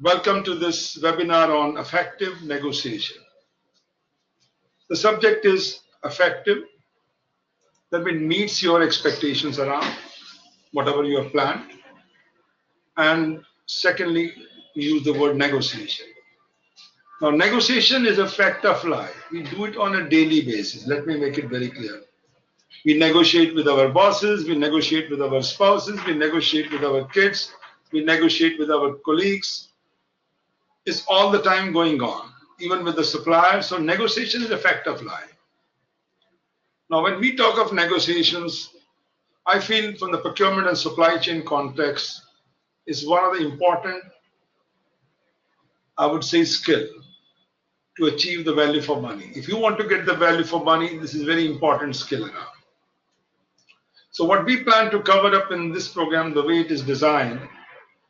Welcome to this webinar on effective negotiation. The subject is effective, that means meets your expectations around whatever you have planned. And secondly, we use the word negotiation. Now, negotiation is a fact of life. We do it on a daily basis. Let me make it very clear. We negotiate with our bosses, we negotiate with our spouses, we negotiate with our kids, we negotiate with our colleagues. It's all the time going on, even with the suppliers. So negotiation is a fact of life. Now, when we talk of negotiations, I feel from the procurement and supply chain context is one of the important, I would say, skill to achieve the value for money. If you want to get the value for money, this is a very important skill now. So what we plan to cover up in this program, the way it is designed,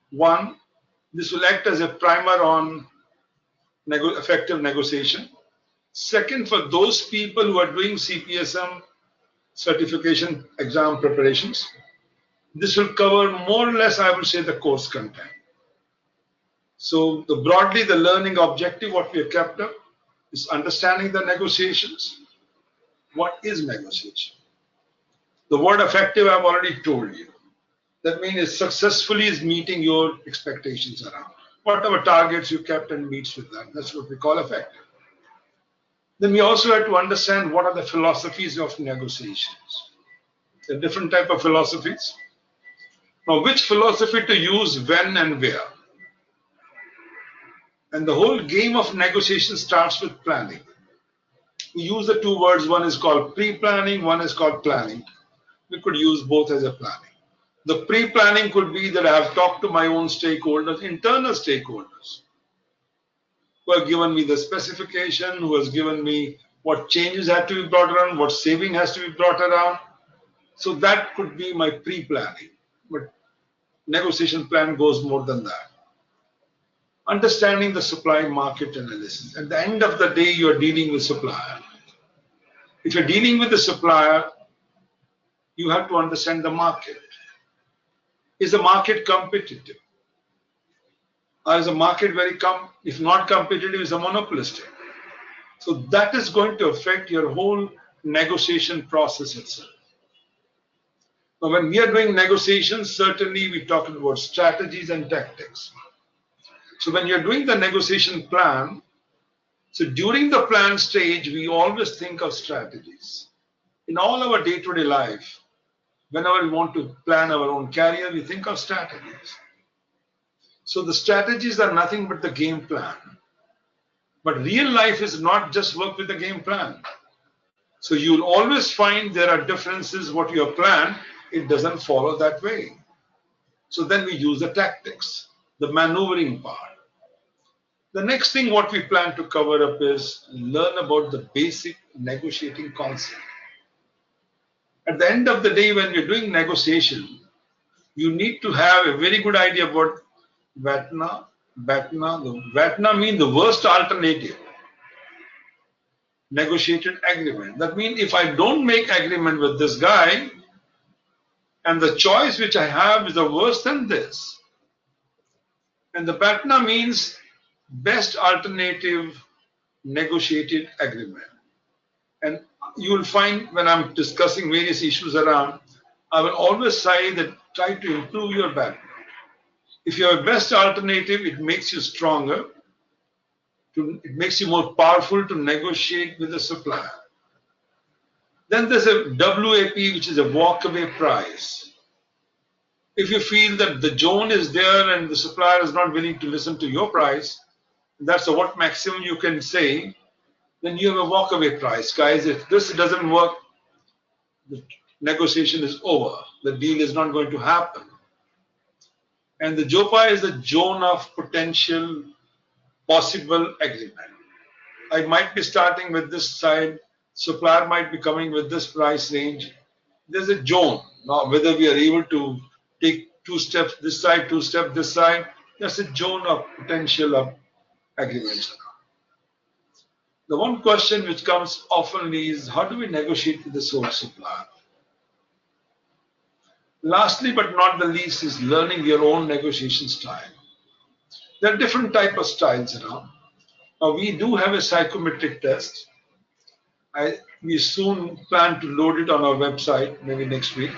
one, this will act as a primer on effective negotiation. Second, for those people who are doing CPSM certification exam preparations, this will cover more or less, I would say, the course content. So broadly, the learning objective, what we have kept up, is understanding the negotiations. What is negotiation? The word effective, I've already told you. That means it successfully is meeting your expectations around. Whatever targets you kept and meets with that. That's what we call effective. Then we also have to understand what are the philosophies of negotiations. There are different types of philosophies. Now, which philosophy to use, when and where? And the whole game of negotiation starts with planning. We use the two words, one is called pre-planning, one is called planning. We could use both as a planning. The pre-planning could be that I have talked to my own stakeholders, internal stakeholders, who have given me the specification, who has given me what changes have to be brought around, what saving has to be brought around. So that could be my pre-planning. But negotiation plan goes more than that. Understanding the supply market analysis. At the end of the day, you are dealing with supplier. If you're dealing with the supplier, you have to understand the market. Is the market competitive? Or is the market if not competitive, is a monopolistic? So that is going to affect your whole negotiation process itself. Now, when we are doing negotiations, certainly we talk about strategies and tactics. So when you're doing the negotiation plan, so during the plan stage, we always think of strategies. In all our day-to-day life, whenever we want to plan our own career, we think of strategies. So the strategies are nothing but the game plan. But real life is not just work with the game plan. So you'll always find there are differences. What you have planned, it doesn't follow that way. So then we use the tactics, the maneuvering part. The next thing what we plan to cover up is learn about the basic negotiating concept. At the end of the day, when you're doing negotiation, you need to have a very good idea about VATNA. The VATNA means the worst alternative. Negotiated agreement. That means if I don't make agreement with this guy, and the choice which I have is worse than this. And the VATNA means best alternative negotiated agreement. And you will find when I'm discussing various issues around, I will always say that try to improve your VATNA. If you have a best alternative, it makes you stronger. It makes you more powerful to negotiate with the supplier. Then there's a WAP, which is a walkaway price. If you feel that the zone is there and the supplier is not willing to listen to your price, that's what maximum you can say, then you have a walkaway price. Guys, if this doesn't work, the negotiation is over. The deal is not going to happen. And the JOPA is the zone of potential possible agreement. I might be starting with this side, supplier might be coming with this price range. There's a zone. Now, whether we are able to take 2 steps this side, 2 steps this side, that's a zone of potential of agreements. The one question which comes often is, how do we negotiate with the sole supplier? Lastly, but not the least, is learning your own negotiation style. There are different type of styles around. Now we do have a psychometric test. We soon plan to load it on our website, maybe next week.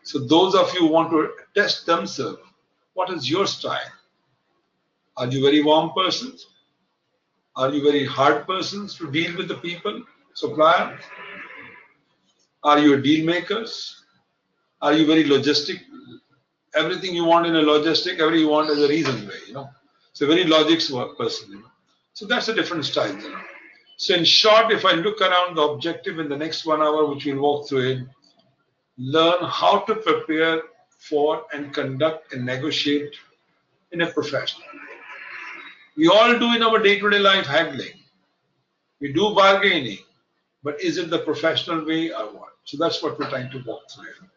So those of you who want to test themselves, what is your style? Are you very warm persons? Are you very hard persons to deal with the people, supplier? Are you deal makers? Are you very logistic? Everything you want in a logistic, everything you want is a reason way. So very logics person. So that's a different style. So in short, if I look around the objective in the next 1 hour, which we'll walk through it, learn how to prepare for and conduct and negotiate in a professional way. We all do in our day-to-day life haggling. We do bargaining, but is it the professional way or what? So that's what we're trying to walk through.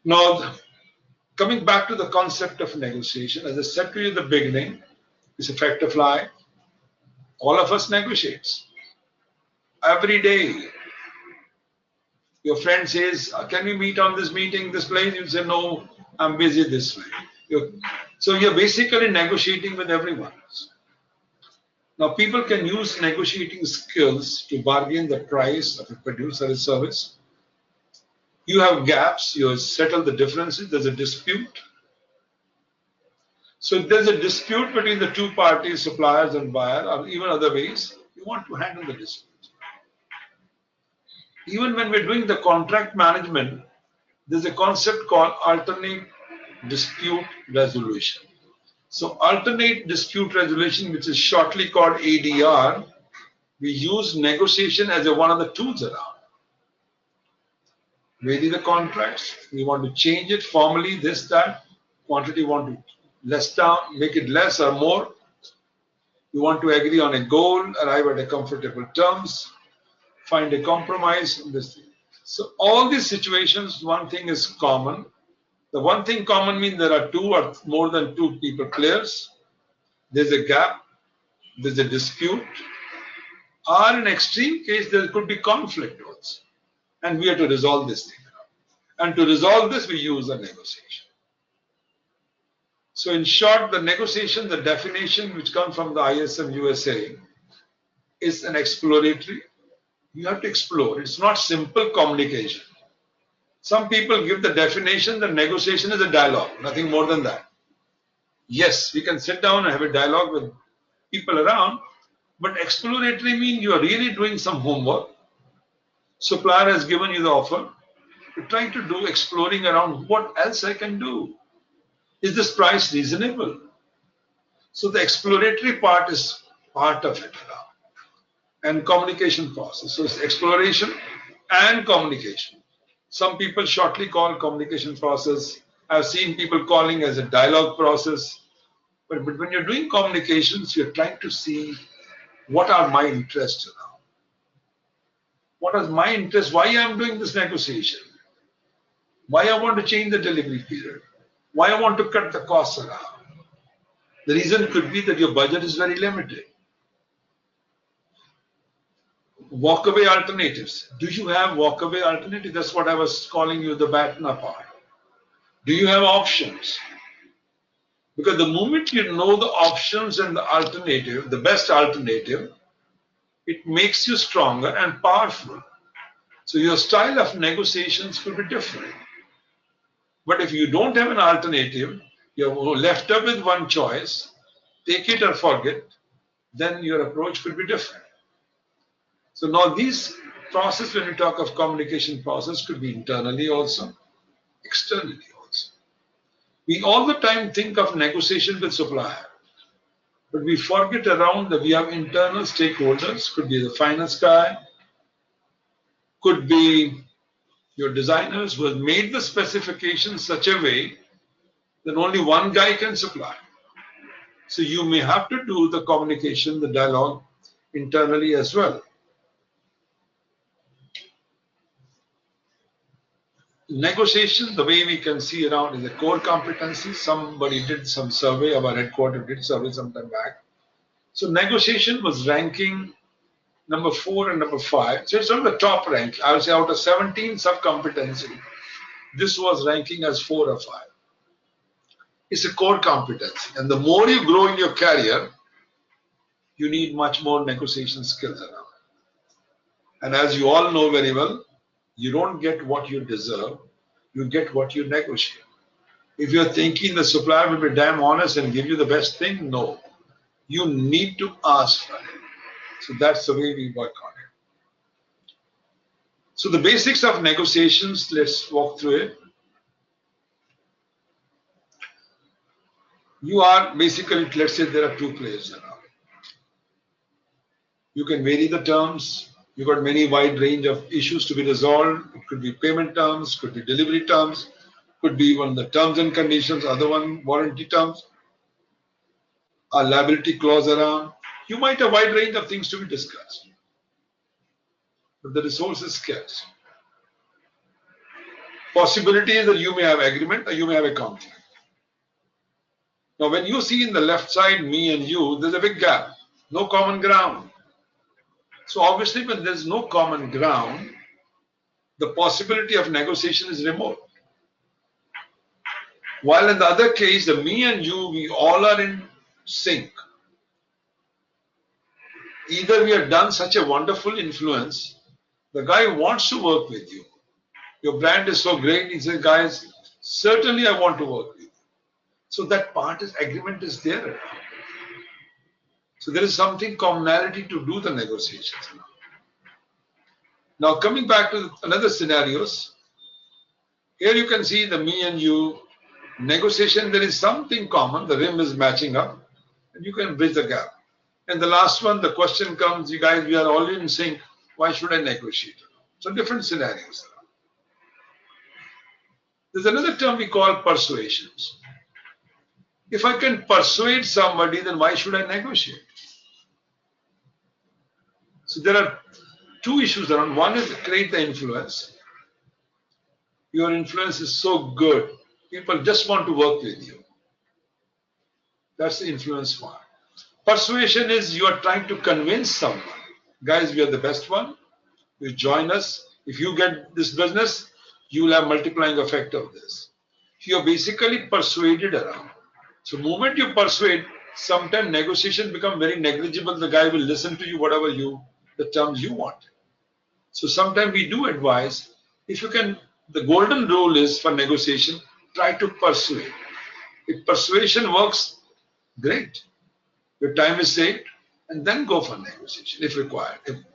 Now, coming back to the concept of negotiation, as I said to you in the beginning, it's a fact of life. All of us negotiates. Every day. Your friend says, can we meet on this meeting, this place? You say, no, I'm busy this way. So you're basically negotiating with everyone. Now people can use negotiating skills to bargain the price of a product or a service. You have gaps, you settle the differences, there's a dispute. So if there's a dispute between the two parties, suppliers and buyer, or even other ways, you want to handle the dispute. Even when we're doing the contract management, there's a concept called alternate dispute resolution. So alternate dispute resolution, which is shortly called ADR, we use negotiation as one of the tools around. Vary the contracts, we want to change it formally, this, that, quantity want to less down, make it less or more. You want to agree on a goal, arrive at a comfortable terms, find a compromise on this thing. So all these situations, one thing is common. The one thing common means there are two or more than two people players. There's a gap, there's a dispute, or in extreme case, there could be conflict also. And we have to resolve this thing. And to resolve this, we use a negotiation. So in short, the negotiation, the definition which comes from the ISM USA is an exploratory. You have to explore. It's not simple communication. Some people give the definition that negotiation is a dialogue, nothing more than that. Yes, we can sit down and have a dialogue with people around, but exploratory means you are really doing some homework. Supplier has given you the offer. You're trying to do exploring around what else I can do. Is this price reasonable? So the exploratory part is part of it now. And communication process. So it's exploration and communication. Some people shortly call communication process. I've seen people calling as a dialogue process. But when you're doing communications, you're trying to see what are my interests now. What is my interest? Why I'm doing this negotiation? Why I want to change the delivery period? Why I want to cut the costs around? The reason could be that your budget is very limited. Walkaway alternatives. Do you have walkaway alternatives? That's what I was calling you the BATNA part. Do you have options? Because the moment you know the options and the alternative, the best alternative, it makes you stronger and powerful. So your style of negotiations could be different. But if you don't have an alternative, you're left up with one choice, take it or forget, then your approach could be different. So now these process, when we talk of communication process, could be internally also, externally also. We all the time think of negotiation with supplier, but we forget around that we have internal stakeholders, could be the finance guy, could be your designers who have made the specifications such a way that only one guy can supply. So you may have to do the communication, the dialogue internally as well. Negotiation, the way we can see around, is a core competency. Somebody did some survey, our headquarters did survey some time back. So negotiation was ranking number 4 and number 5. So it's on the top rank. I would say out of 17 sub-competency, this was ranking as 4 or 5. It's a core competency. And the more you grow in your career, you need much more negotiation skills around. And as you all know very well, you don't get what you deserve, you get what you negotiate. If you're thinking the supplier will be damn honest and give you the best thing, no. You need to ask for it. So that's the way we work on it. So the basics of negotiations, let's walk through it. You are basically, let's say there are two players around. You can vary the terms. You've got many wide range of issues to be resolved. It could be payment terms, could be delivery terms, could be even the terms and conditions, other one warranty terms, a liability clause around. You might have a wide range of things to be discussed. But the resource is scarce. Possibility is that you may have agreement or you may have a conflict. Now, when you see in the left side, me and you, there's a big gap, no common ground. So obviously, when there's no common ground, the possibility of negotiation is remote. While in the other case, the me and you, we all are in sync. Either we have done such a wonderful influence, the guy wants to work with you. Your brand is so great, he says, guys, certainly I want to work with you. So that part is agreement is there. So there is something commonality to do the negotiations. Now coming back to another scenarios, here you can see the me and you negotiation, there is something common, the rim is matching up, and you can bridge the gap. And the last one, the question comes, you guys, we are all in sync, why should I negotiate? So different scenarios. There's another term we call persuasions. If I can persuade somebody, then why should I negotiate? So there are two issues around. One is to create the influence. Your influence is so good, people just want to work with you. That's the influence part. Persuasion is you are trying to convince someone. Guys, we are the best one. You join us. If you get this business, you will have multiplying effect of this. You are basically persuaded around. So the moment you persuade, sometimes negotiation become very negligible. The guy will listen to you, whatever the terms you want. So sometimes we do advise, if you can, the golden rule is for negotiation, try to persuade. If persuasion works, great. Your time is saved, and then go for negotiation if required.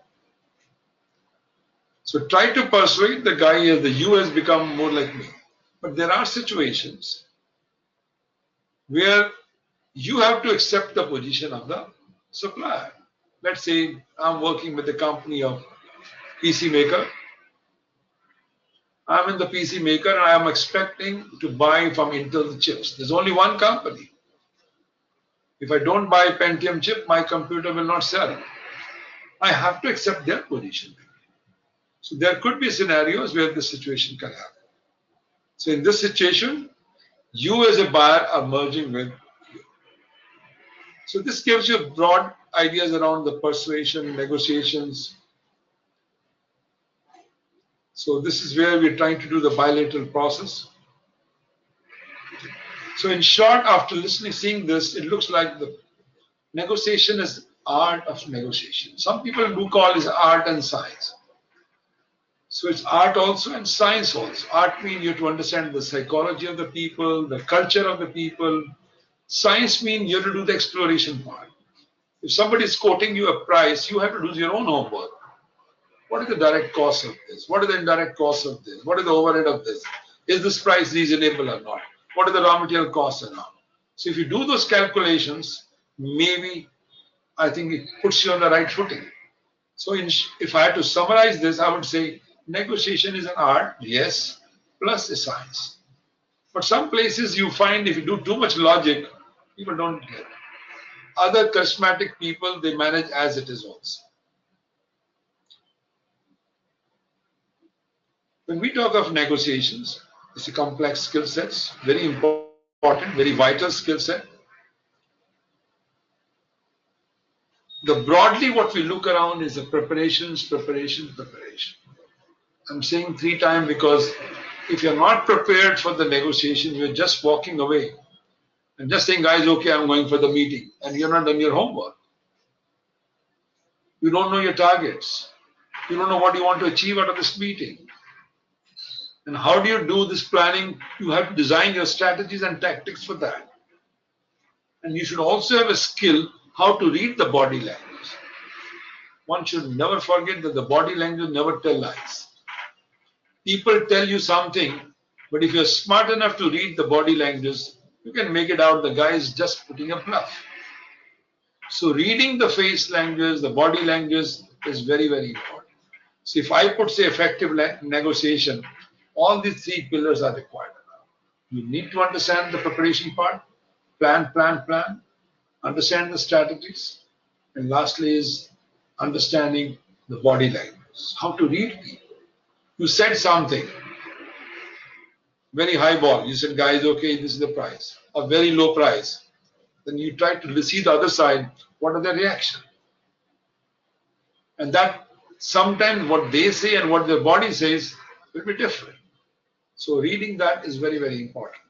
So try to persuade the guy as the you has become more like me. But there are situations where you have to accept the position of the supplier. Let's say I'm working with a company of PC maker. I'm in the PC maker and I am expecting to buy from Intel the chips. There's only one company. If I don't buy Pentium chip, my computer will not sell. I have to accept their position. So there could be scenarios where this situation can happen. So in this situation, you as a buyer are merging with you. So this gives you broad ideas around the persuasion, negotiations. So this is where we're trying to do the bilateral process. So in short, after listening, seeing this, it looks like the negotiation is art of negotiation. Some people do call it art and science. So it's art also and science also. Art means you have to understand the psychology of the people, the culture of the people. Science means you have to do the exploration part. If somebody is quoting you a price, you have to do your own homework. What is the direct cost of this? What are the indirect costs of this? What is the overhead of this? Is this price reasonable or not? What are the raw material costs or not? So if you do those calculations, maybe I think it puts you on the right footing. So if I had to summarize this, I would say negotiation is an art, yes, plus a science. But some places you find if you do too much logic, people don't get it. Other charismatic people, they manage as it is also. When we talk of negotiations, it's a complex skill set, very important, very vital skill set. The broadly what we look around is the preparations, preparation. I'm saying 3 times because if you're not prepared for the negotiation, you're just walking away. And just saying, guys, okay, I'm going for the meeting, and you're not done your homework. You don't know your targets. You don't know what you want to achieve out of this meeting. And how do you do this planning? You have to design your strategies and tactics for that. And you should also have a skill how to read the body language. One should never forget that the body language never tells lies. People tell you something, but if you're smart enough to read the body language, you can make it out the guy is just putting a bluff. So reading the face language, the body language is very, very important. So if I could say effective negotiation, all these three pillars are required. You need to understand the preparation part, plan, understand the strategies, and lastly is understanding the body language, how to read people. You said something, very high ball. You said, guys, okay, this is the price, a very low price. Then you try to see the other side, what are their reaction? And that sometimes what they say and what their body says will be different. So reading that is very, very important.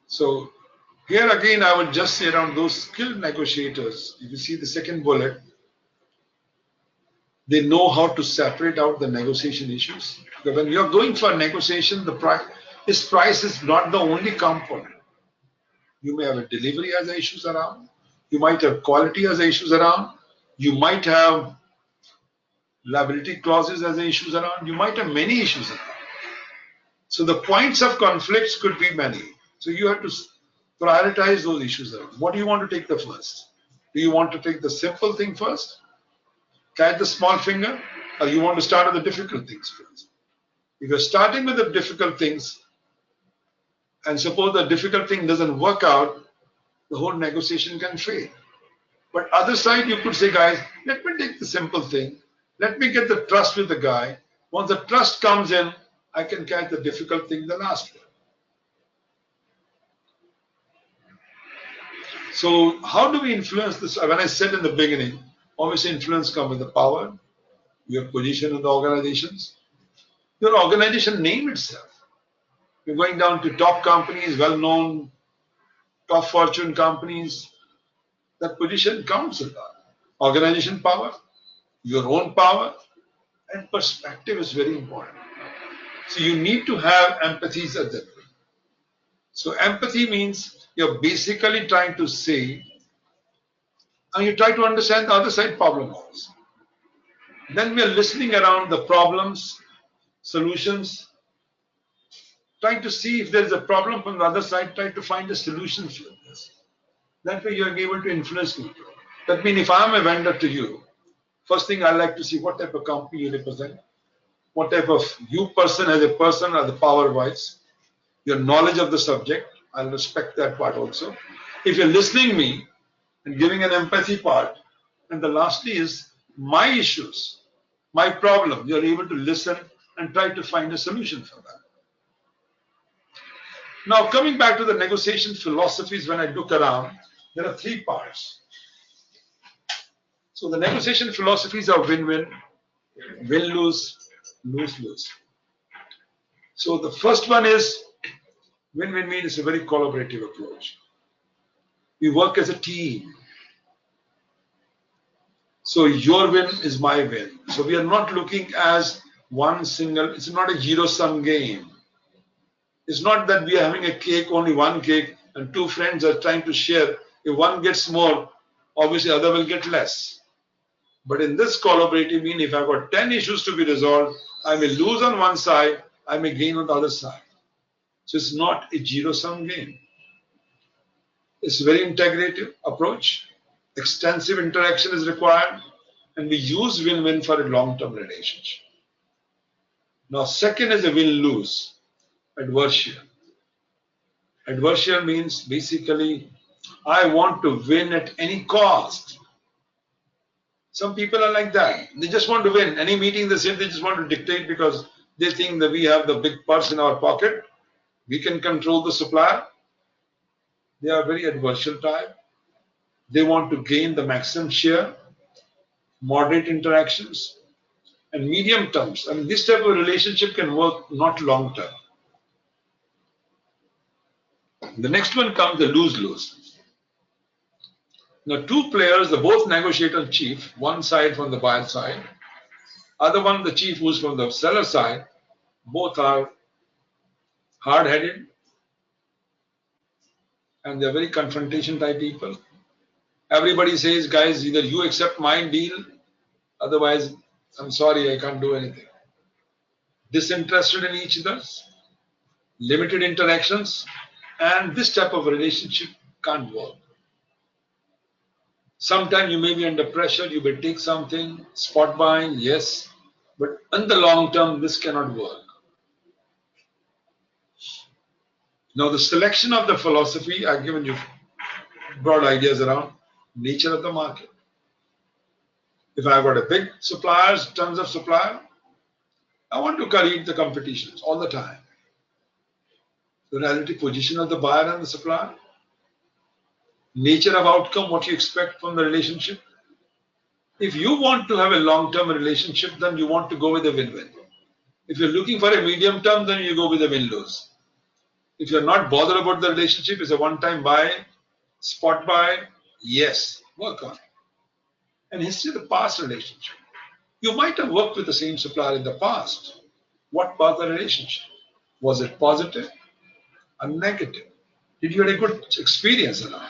So here again, I would just say around those skilled negotiators, if you see the second bullet, they know how to separate out the negotiation issues. Because when you're going for a negotiation, the price is not the only component. You may have a delivery as issues around. You might have quality as issues around. You might have liability clauses as issues around. You might have many issues around. So the points of conflicts could be many. So you have to prioritize those issues around. What do you want to take the first? Do you want to take the simple thing first? Catch the small finger? Or you want to start with the difficult things first? If you're starting with the difficult things, and suppose the difficult thing doesn't work out, the whole negotiation can fail. But other side, you could say, guys, let me take the simple thing. Let me get the trust with the guy. Once the trust comes in, I can catch the difficult thing, the last one. So how do we influence this? When I said in the beginning, obviously influence comes with the power, your position in the organizations, your organization name itself. You're going down to top companies, well-known, top fortune companies. That position counts with that. Organization power, your own power, and perspective is very important. So you need to have empathies at that point. So empathy means you're basically trying to say, and you try to understand the other side problem also. Then we are listening around the problems, solutions, trying to see if there is a problem from the other side, try to find a solution for this. That way you are able to influence people. That means if I am a vendor to you, first thing I like to see what type of company you represent, what type of you person as a person or the power wise, your knowledge of the subject, I'll respect that part also. If you're listening me and giving an empathy part, and the lastly is my issues, my problem, you're able to listen and try to find a solution for that. Now coming back to the negotiation philosophies, when I look around, there are three parts. So the negotiation philosophies are win-win, win-lose, lose-lose. So the first one is win-win means a very collaborative approach. We work as a team. So your win is my win. So we are not looking as one single, it's not a zero-sum game. It's not that we are having a cake, only one cake, and two friends are trying to share. If one gets more, obviously other will get less. But in this collaborative mean, if I've got 10 issues to be resolved, I may lose on one side, I may gain on the other side. So it's not a zero-sum game. It's a very integrative approach. Extensive interaction is required, and we use win-win for a long-term relationship. Now, second is a win-lose, adversarial. Adversarial means basically, I want to win at any cost. Some people are like that. They just want to win. Any meeting they say they just want to dictate because they think that we have the big purse in our pocket. We can control the supplier. They are very adversarial type. They want to gain the maximum share, moderate interactions, and medium terms. I mean, this type of relationship can work not long term. The next one comes the lose-lose. Now, two players, the both negotiator and chief, one side from the buyer side, other one the chief who's from the seller side, both are hard-headed and they're very confrontation type people. Everybody says, guys, either you accept my deal, otherwise, I'm sorry, I can't do anything. Disinterested in each other's, limited interactions, and this type of relationship can't work. Sometimes you may be under pressure, you may take something, spot buying, yes, but in the long term, this cannot work. Now, the selection of the philosophy, I've given you broad ideas around nature of the market. If I've got a big suppliers, tons of supplier, I want to create the competitions all the time. The relative position of the buyer and the supplier, nature of outcome, what you expect from the relationship. If you want to have a long-term relationship, then you want to go with a win-win. If you're looking for a medium term, then you go with a win-lose. If you're not bothered about the relationship, it's a one-time buy, spot buy, yes, work on it. And history of the past relationship. You might have worked with the same supplier in the past. What was the relationship? Was it positive or negative? Did you have a good experience around?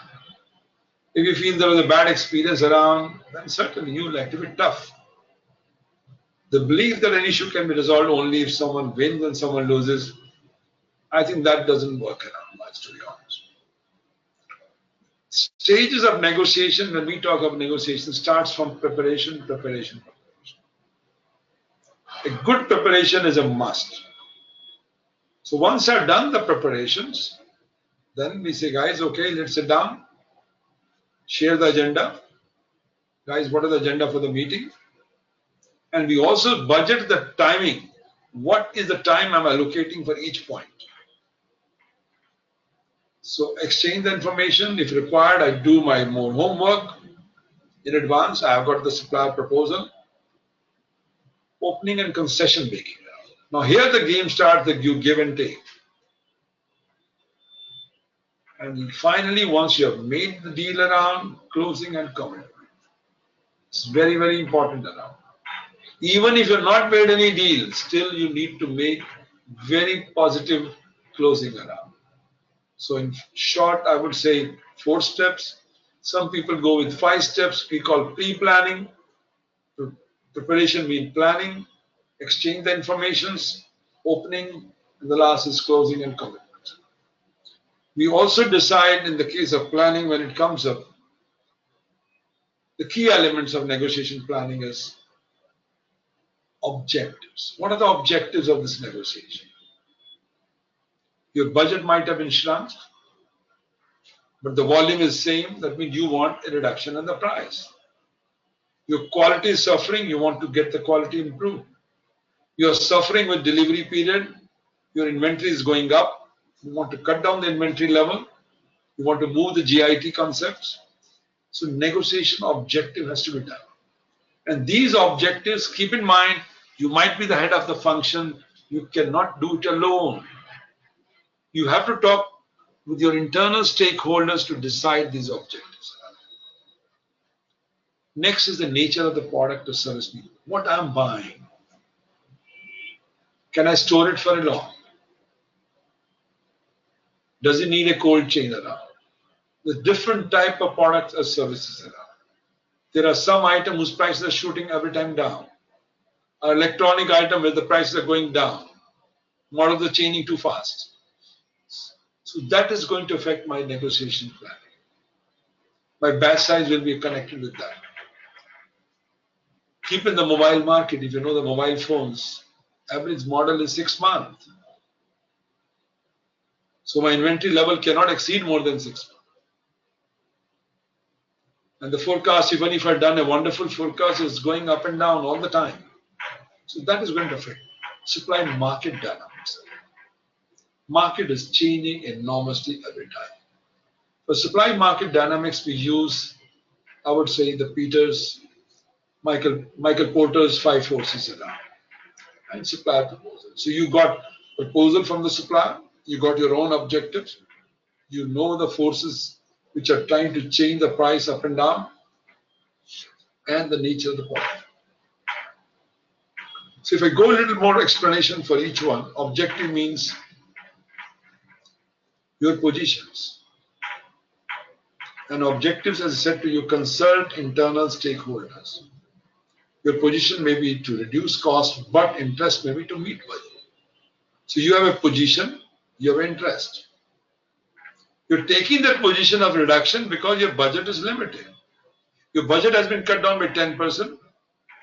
If you feel there was a bad experience around, then certainly you will like to be tough. The belief that an issue can be resolved only if someone wins and someone loses, I think that doesn't work around much, to be honest. Stages of negotiation, when we talk of negotiation, starts from preparation. A good preparation is a must. So once I've done the preparations, then we say, guys, okay, let's sit down, share the agenda. Guys, what is the agenda for the meeting? And we also budget the timing. What is the time I'm allocating for each point? So exchange the information. If required, I do my more homework in advance. I have got the supplier proposal, opening and concession making. Now here the game starts, that you give and take. And finally, once you have made the deal around, closing and commitment. It's very, very important around. Even if you've not made any deal, still you need to make very positive closing around. So in short, I would say 4 steps. Some people go with 5 steps. We call pre-planning. Preparation means planning, exchange the informations, opening, and the last is closing and commitment. We also decide in the case of planning when it comes up, the key elements of negotiation planning is objectives. What are the objectives of this negotiation? Your budget might have been shrunk, but the volume is same. That means you want a reduction in the price. Your quality is suffering. You want to get the quality improved. You are suffering with delivery period. Your inventory is going up. You want to cut down the inventory level. You want to move the GIT concepts. So negotiation objective has to be done. And these objectives, keep in mind, you might be the head of the function. You cannot do it alone. You have to talk with your internal stakeholders to decide these objectives. Next is the nature of the product or service need. What I'm buying. Can I store it for long? Does it need a cold chain around? The different type of products or services around. There are some items whose prices are shooting every time down. An electronic item where the prices are going down. Models are changing too fast. So that is going to affect my negotiation planning. My batch size will be connected with that. Keep in the mobile market, if you know the mobile phones, average model is 6 months. So my inventory level cannot exceed more than 6 months. And the forecast, even if I've done a wonderful forecast, is going up and down all the time. So that is going to affect supply and market dynamics. Market is changing enormously every time. For supply market dynamics, we use, I would say, the Michael Porter's 5 forces around and supplier proposal. So you got proposal from the supplier, you got your own objectives, You know the forces which are trying to change the price up and down, and the nature of the product. So if I go a little more explanation for each one, objective means your positions. And objectives, as I said to you, consult internal stakeholders. Your position may be to reduce cost, but interest may be to meet budget. So you have a position, you have interest. You're taking that position of reduction because your budget is limited. Your budget has been cut down by 10%,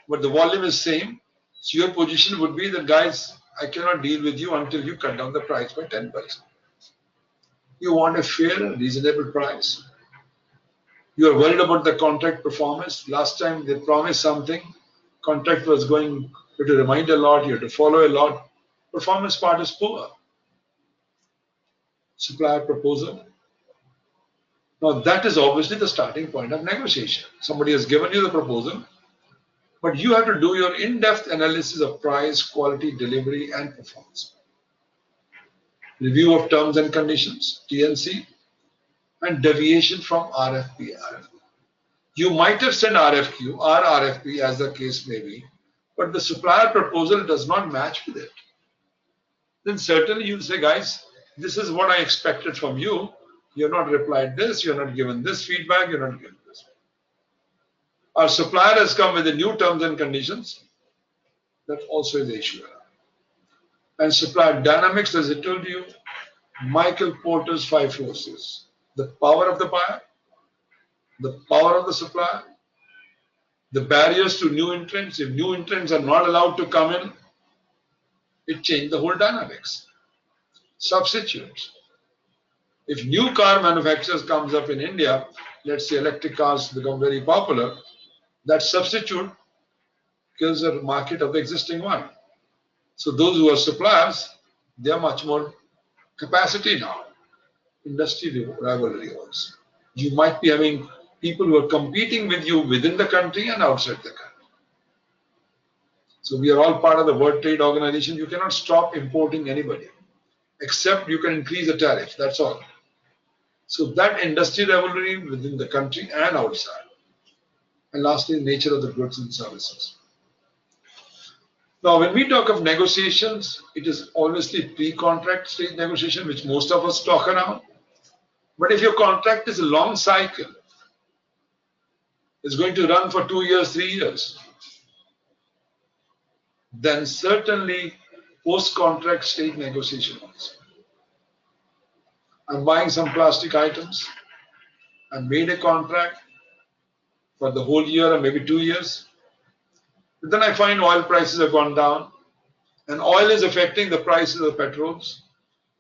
but the volume is same. So your position would be that, guys, I cannot deal with you until you cut down the price by 10%. You want a fair, reasonable price. You are worried about the contract performance. Last time they promised something, contract was going, you have to remind a lot, you have to follow a lot. Performance part is poor. Supplier proposal. Now that is obviously the starting point of negotiation. Somebody has given you the proposal, but you have to do your in-depth analysis of price, quality, delivery, and performance. Review of terms and conditions, TNC, and deviation from RFP. You might have sent RFQ or RFP, as the case may be, but the supplier proposal does not match with it. Then certainly you'll say, guys, this is what I expected from you. You're not replied this, you're not given this feedback, you're not given this. Our supplier has come with the new terms and conditions. That also is the issue. And supplier dynamics, as I told you, Michael Porter's 5 forces. The power of the buyer, the power of the supplier, the barriers to new entrants. If new entrants are not allowed to come in, it changed the whole dynamics. Substitutes. If new car manufacturers comes up in India, let's say electric cars become very popular, that substitute kills the market of the existing one. So those who are suppliers, they are much more capacity now. Industry rivalry also. You might be having people who are competing with you within the country and outside the country. So we are all part of the World Trade Organization. You cannot stop importing anybody, except you can increase the tariff. That's all. So that industry rivalry within the country and outside. And lastly, nature of the goods and services. Now, when we talk of negotiations, it is obviously pre-contract stage negotiation, which most of us talk around. But if your contract is a long cycle, it's going to run for 2 years, 3 years, then certainly post-contract stage negotiation also. I'm buying some plastic items. I made a contract for the whole year or maybe 2 years. But then I find oil prices have gone down, and oil is affecting the prices of petrols.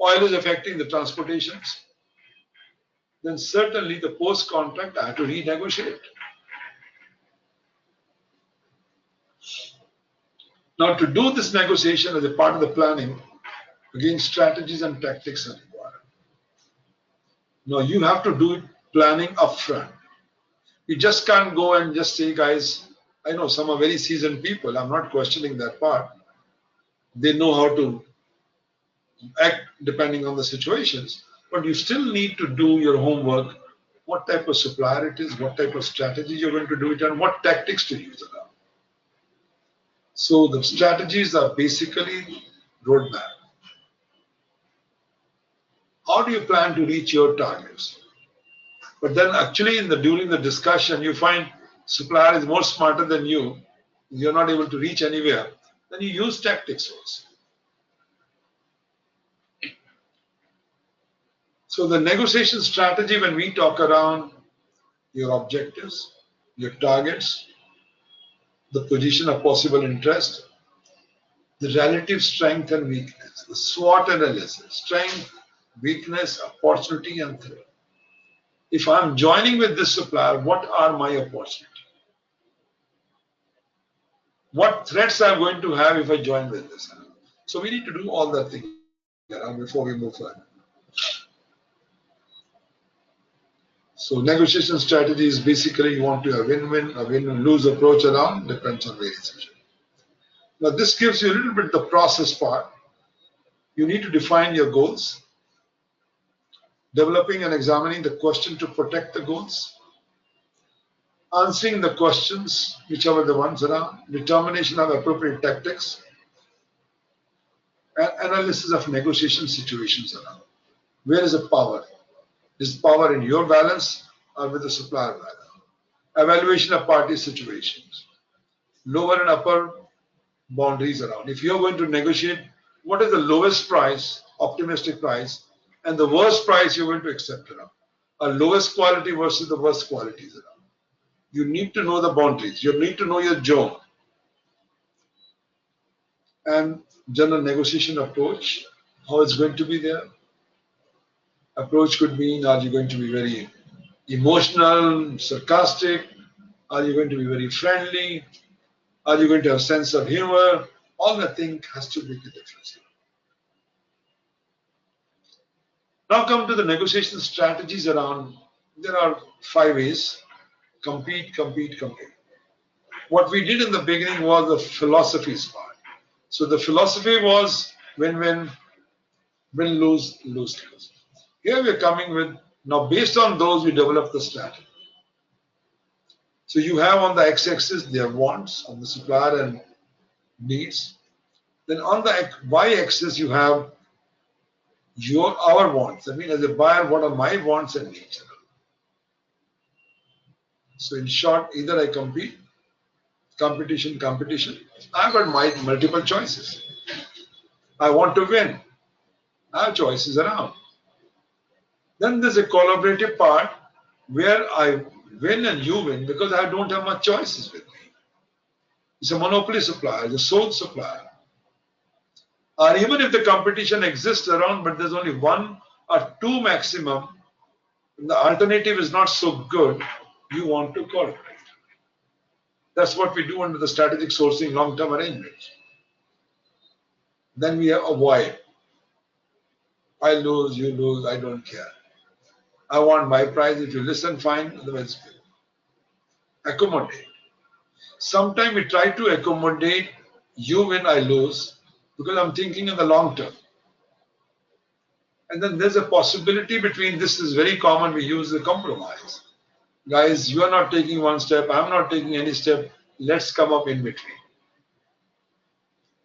Oil is affecting the transportations. Then certainly the post-contract I have to renegotiate. Now, to do this negotiation as a part of the planning, again, strategies and tactics are required. Now, you have to do planning upfront. You just can't go and just say, guys, I know some are very seasoned people. I'm not questioning that part. They know how to act depending on the situations. But you still need to do your homework. What type of supplier it is, what type of strategy you're going to do it, and what tactics to use around. So the strategies are basically roadmap. How do you plan to reach your targets? But then actually during the discussion, you find supplier is more smarter than you. You're not able to reach anywhere. Then you use tactics also. So the negotiation strategy, when we talk around your objectives, your targets, the position of possible interest, the relative strength and weakness, the SWOT analysis, strength, weakness, opportunity, and threat. If I'm joining with this supplier, what are my opportunities? What threats I'm going to have if I join with this? So we need to do all that thing before we move further. So negotiation strategy is basically you want to have a win-lose approach around, depends on various issues. Now this gives you a little bit the process part. You need to define your goals. developing and examining the question to protect the goals, answering the questions, whichever the ones around, determination of appropriate tactics, and analysis of negotiation situations around. Where is the power? Is power in your balance or with the supplier balance? Evaluation of party situations, lower and upper boundaries around. If you're going to negotiate, what is the lowest price, optimistic price, and the worst price you're going to accept around? A lowest quality versus the worst qualities around. You need to know the boundaries. You need to know your zone. And general negotiation approach, how it's going to be there. Approach could mean, are you going to be very emotional, sarcastic? Are you going to be very friendly? Are you going to have a sense of humor? All that thing has to make a difference. Now come to the negotiation strategies around. There are 5 ways. Compete, compete, compete. What we did in the beginning was the philosophies part. So the philosophy was win-win, win-lose, lose-lose. Here we are coming with, now based on those we develop the strategy. So you have on the x-axis their wants, on the supplier and needs. Then on the y-axis you have our wants. I mean, as a buyer, what are my wants and needs? So in short, either I compete, competition. I've got my multiple choices. I want to win. I have choices around. Then there's a collaborative part where I win and you win because I don't have much choices with me. It's a monopoly supplier, it's a sole supplier. Or even if the competition exists around, but there's only 1 or 2 maximum, and the alternative is not so good, you want to collaborate. That's what we do under the strategic sourcing long-term arrangements. Then we have avoid. I lose, you lose, I don't care. I want my price. If you listen, fine. Otherwise, accommodate. Sometimes we try to accommodate, you win, I lose, because I'm thinking in the long term. And then there's a possibility between this is very common. We use the compromise. Guys, you are not taking one step. I'm not taking any step. Let's come up in between.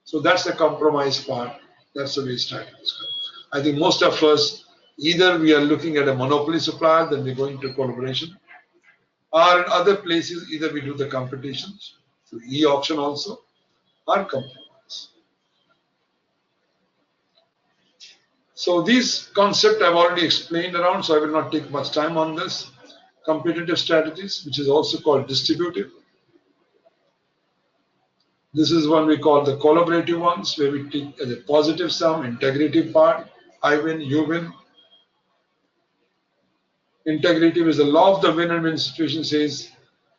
So that's the compromise part. That's the way strategy is going. I think most of us, either we are looking at a monopoly supplier, then we go into collaboration, or in other places, either we do the competitions, through e-auction also, or compromise. So these concepts I've already explained around, so I will not take much time on this. Competitive strategies, which is also called distributive. This is one we call the collaborative ones, where we take as a positive sum, integrative part. I win, you win. Integrative is the law of the win and win situation says,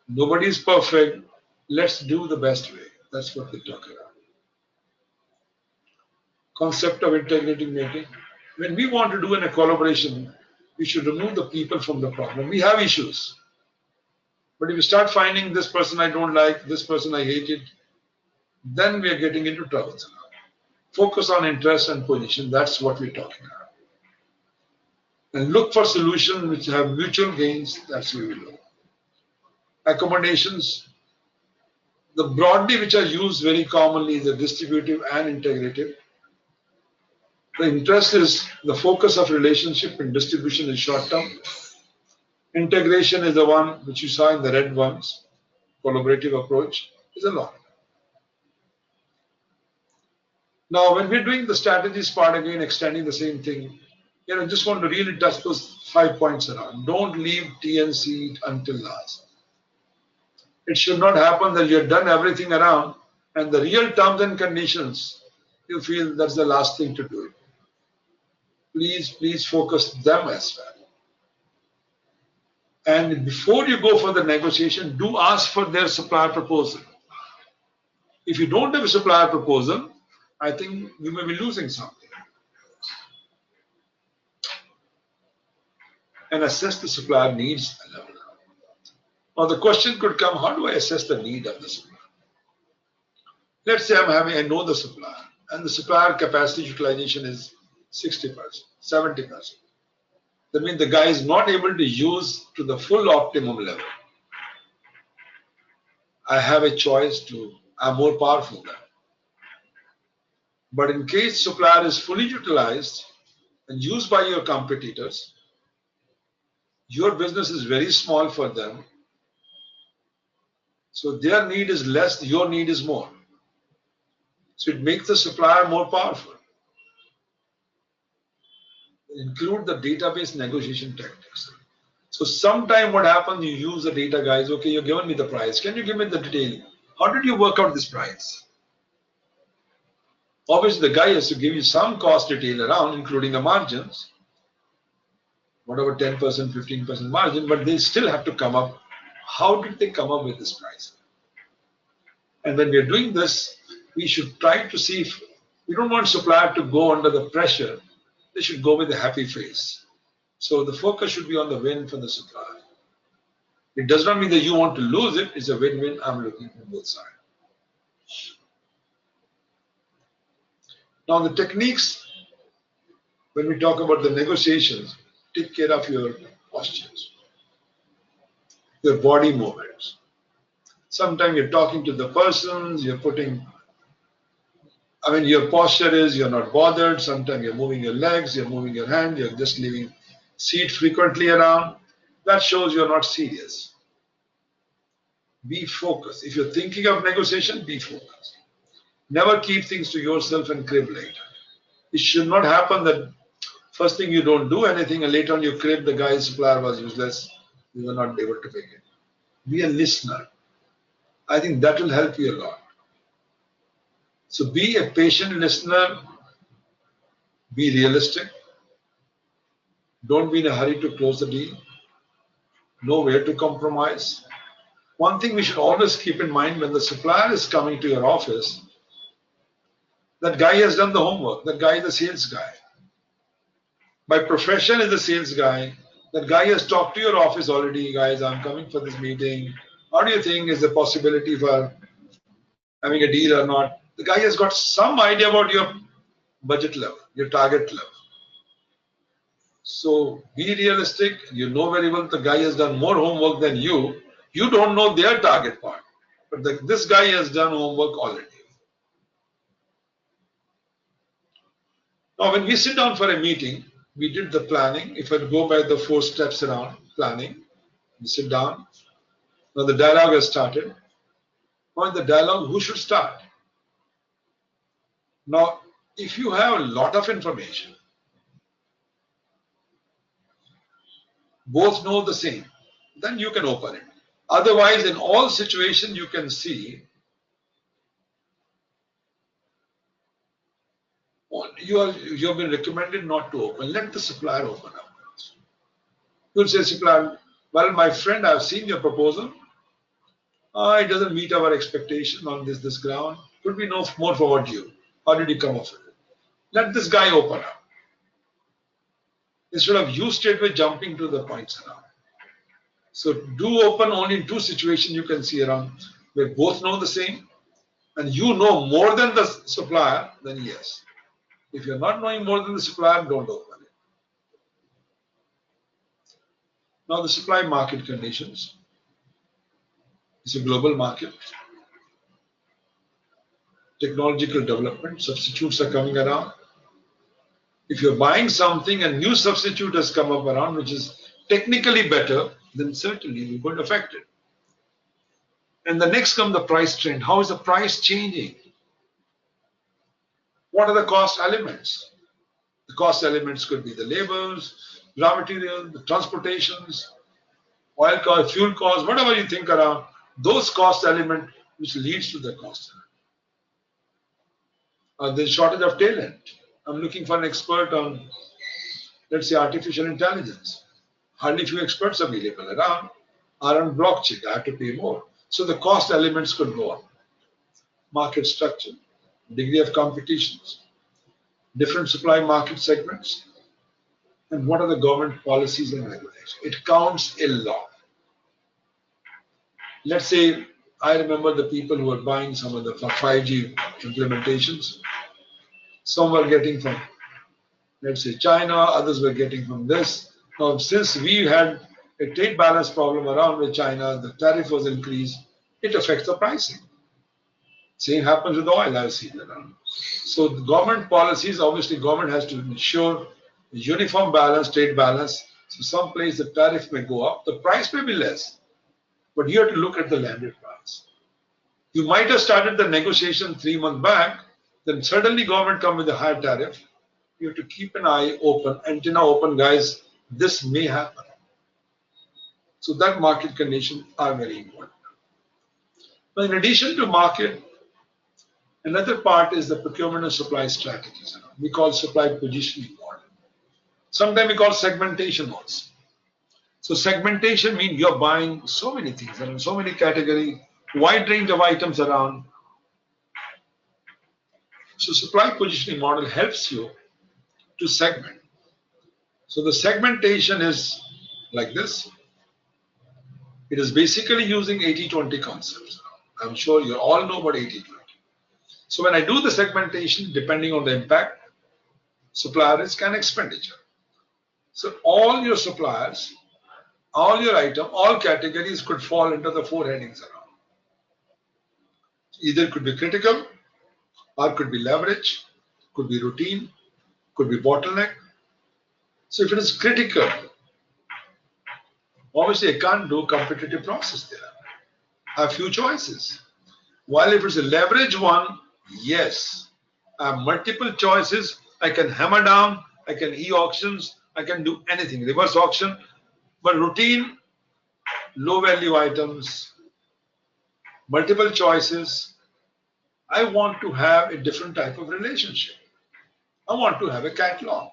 nobody is perfect. Let's do the best way. That's what we talk about. Concept of integrating making. When we want to do in a collaboration, we should remove the people from the problem. We have issues. But if you start finding this person I don't like, this person I hated, then we are getting into trouble. Focus on interest and position. That's what we're talking about. And look for solutions which have mutual gains. That's where we look. Accommodations. The broadly which are used very commonly is the distributive and integrative. The interest is the focus of relationship and distribution is short term. Integration is the one which you saw in the red ones. Collaborative approach is a long term. Now, when we're doing the strategies part again, extending the same thing, just want to really touch those 5 points around. Don't leave TNC until last. It should not happen that you've done everything around and the real terms and conditions, you feel that's the last thing to do it. Please focus them as well. And before you go for the negotiation, do ask for their supplier proposal. If you don't have a supplier proposal, I think you may be losing something. And assess the supplier needs. Now the question could come, how do I assess the need of the supplier? Let's say I know the supplier, and the supplier capacity utilization is 60%, 70%. That means the guy is not able to use to the full optimum level. I have a choice to, I'm more powerful than. But in case supplier is fully utilized and used by your competitors, your business is very small for them. So their need is less, your need is more. So it makes the supplier more powerful. Include the database negotiation tactics. So sometime what happens, you use the data, guys. Okay, you've given me the price. Can you give me the detail? How did you work out this price? Obviously, the guy has to give you some cost detail around, including the margins, whatever 10%, 15% margin, but they still have to come up. How did they come up with this price? And when we are doing this, we should try to see if we don't want supplier to go under the pressure. They should go with a happy face. So the focus should be on the win for the supplier. It does not mean that you want to lose it. It's a win-win. I'm looking from both sides. Now the techniques, when we talk about the negotiations, take care of your postures, your body movements. Sometimes you're talking to the persons, you're putting, your posture is you're not bothered. Sometimes you're moving your legs, you're moving your hand, you're just leaving seat frequently around. That shows you're not serious. Be focused. If you're thinking of negotiation, be focused. Never keep things to yourself and crib later. It should not happen that first thing you don't do anything and later on you crib the guy's supplier was useless. You were not able to pick it. Be a listener. I think that will help you a lot. So be a patient listener. Be realistic. Don't be in a hurry to close the deal. Know where to compromise. One thing we should always keep in mind when the supplier is coming to your office, that guy has done the homework. That guy is the sales guy. By profession is the sales guy. That guy has talked to your office already. Guys, I'm coming for this meeting. How do you think is the possibility for having a deal or not? The guy has got some idea about your budget level, your target level. So be realistic. You know very well the guy has done more homework than you. You don't know their target part. But this guy has done homework already. Now, when we sit down for a meeting, we did the planning. If I go by the 4 steps around planning, we sit down. Now the dialogue has started. Now in the dialogue, who should start? Now, if you have a lot of information, both know the same, then you can open it. Otherwise, in all situations, you can see you have been recommended not to open. Let the supplier open up. You'll say, supplier, well, my friend, I've seen your proposal. It doesn't meet our expectation on this ground. Could we know more for you? How did you come up with it? Let this guy open up. Instead of you straightway jumping to the points around. So do open only in 2 situations you can see around where both know the same and you know more than the supplier, then yes. If you're not knowing more than the supplier, don't open it. Now the supply market conditions. It's a global market. Technological development, substitutes are coming around. If you're buying something, a new substitute has come up around which is technically better, then certainly you're going to affect it. And the next comes the price trend. How is the price changing? What are the cost elements? The cost elements could be the labors, raw material, the transportations, oil cost, fuel cost, whatever you think around, those cost elements which leads to the cost element. There's shortage of talent. I'm looking for an expert on, let's say, artificial intelligence. Hardly few experts available around are on blockchain. I have to pay more. So the cost elements could go up. Market structure, degree of competitions, different supply market segments, and what are the government policies and regulations. It counts a lot. Let's say I remember the people who were buying some of the 5G implementations. Some were getting from, let's say, China, others were getting from this. Now, since we had a trade balance problem around with China, the tariff was increased, it affects the pricing. Same happens with oil, I've seen that. So the government policies, obviously government has to ensure uniform balance, trade balance. So some place the tariff may go up, the price may be less, but you have to look at the landed price. You might have started the negotiation 3 months back, then suddenly government come with a higher tariff. You have to keep an eye open, antenna open, guys. This may happen. So that market conditions are very important. Now, in addition to market, another part is the procurement and supply strategies. We call supply positioning model. Sometimes we call segmentation also. So segmentation means you're buying so many things and so many categories, wide range of items around. So supply positioning model helps you to segment. So the segmentation is like this. It is basically using 80-20 concepts. I'm sure you all know about 80-20. So when I do the segmentation, depending on the impact, supplier risk and expenditure. So all your suppliers, all your item, all categories could fall into the 4 headings around. Either it could be critical, or could be leverage, could be routine, could be bottleneck. So if it is critical, obviously I can't do competitive process there. I have few choices. While if it's a leverage one, yes, I have multiple choices. I can hammer down, I can e-auctions, I can do anything, reverse auction. But routine, low value items, multiple choices, I want to have a different type of relationship. I want to have a catalog.